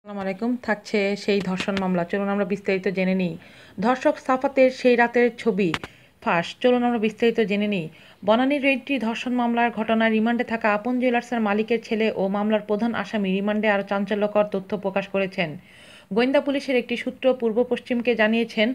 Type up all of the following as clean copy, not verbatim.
আসসালামু আলাইকুম। থাকছে সেই ধর্ষণ মামলা, চলুন আমরা বিস্তারিত জেনে নিই। ধর্ষক সাফাতের সেই রাতের ছবি ফাঁস, চলুন আমরা বিস্তারিত জেনে নিই। বনানীর রেড্ডি ধর্ষণ মামলার ঘটনায় রিমান্ডে থাকা আপন জুয়েলার্সের মালিকের ছেলে ও মামলার প্রধান আসামি রিমান্ডে আরও চাঞ্চল্যকর তথ্য প্রকাশ করেছেন। গোয়েন্দা পুলিশের একটি সূত্র পূর্ব পশ্চিমকে জানিয়েছেন,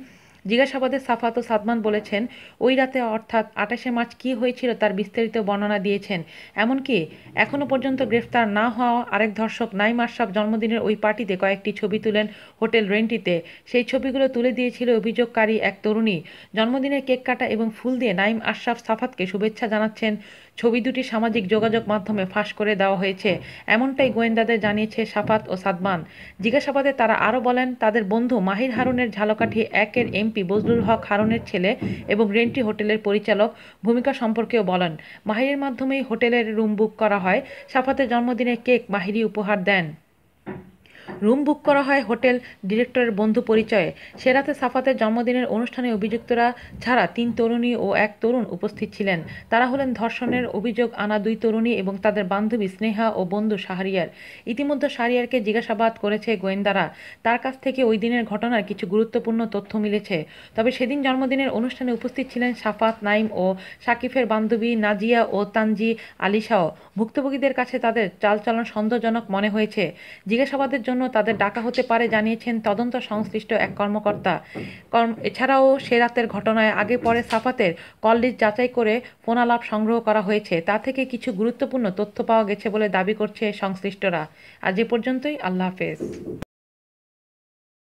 জিজ্ঞাসাবাদে সাফাত ও সাদমান বলেছেন, ওই রাতে অর্থাৎ ২৮শে মার্চ কী হয়েছিল তার বিস্তারিত বর্ণনা দিয়েছেন। এমনকি এখনও পর্যন্ত গ্রেফতার না হওয়া আরেক ধর্ষক নাইম আশরাফ জন্মদিনের ওই পার্টিতে কয়েকটি ছবি তুলেন হোটেল রেন্টিতে। সেই ছবিগুলো তুলে দিয়েছিল অভিযোগকারী এক তরুণী। জন্মদিনের কেক কাটা এবং ফুল দিয়ে নাইম আশরাফ সাফাতকে শুভেচ্ছা জানাচ্ছেন। ছবি দুটি সামাজিক যোগাযোগ মাধ্যমে ফাঁস করে দেওয়া হয়েছে, এমনটাই গোয়েন্দাদের জানিয়েছে সাফাত ও সাদমান। জিজ্ঞাসাবাদে তারা আরও বলেন, তাদের বন্ধু মাহির হারুনের ঝালকাঠি একের এমপি বজলুল হক হারুনের ছেলে এবং রেন্টি হোটেলের পরিচালক ভূমিকা সম্পর্কেও বলেন। মাহিরের মাধ্যমেই হোটেলের রুম বুক করা হয়। সাফাতের জন্মদিনে কেক মাহিরই উপহার দেন। রুম বুক করা হয় হোটেল ডিরেক্টরের বন্ধু পরিচয়ে। সে রাতে সাফাতের জন্মদিনের অনুষ্ঠানে অভিযুক্তরা ছাড়া ৩ তরুণী ও এক তরুণ উপস্থিত ছিলেন। তারা হলেন ধর্ষণের অভিযোগ আনা ২ তরুণী এবং তাদের বান্ধবী স্নেহা ও বন্ধু শাহরিয়ার। ইতিমধ্যে শাহরিয়ারকে জিজ্ঞাসাবাদ করেছে গোয়েন্দারা। তার কাছ থেকে ওই দিনের ঘটনার কিছু গুরুত্বপূর্ণ তথ্য মিলেছে। তবে সেদিন জন্মদিনের অনুষ্ঠানে উপস্থিত ছিলেন সাফাত, নাইম ও সাকিফের বান্ধবী নাজিয়া ও তানজি আলিশাও। ভুক্তভোগীদের কাছে তাদের চালচলন সন্দেহজনক মনে হয়েছে। জিজ্ঞাসাবাদের জন্য তাদের ডাকা হতে পারে জানিয়েছেন তদন্ত সংশ্লিষ্ট এক কর্মকর্তা। এছাড়াও সে রাতের ঘটনায় আগে পরে সাফাতের কল লিস্ট যাচাই করে ফোনালাপ সংগ্রহ করা হয়েছে। তা থেকে কিছু গুরুত্বপূর্ণ তথ্য পাওয়া গেছে বলে দাবি করছে সংশ্লিষ্টরা। আজ এ পর্যন্তই। আল্লাহ হাফেজ।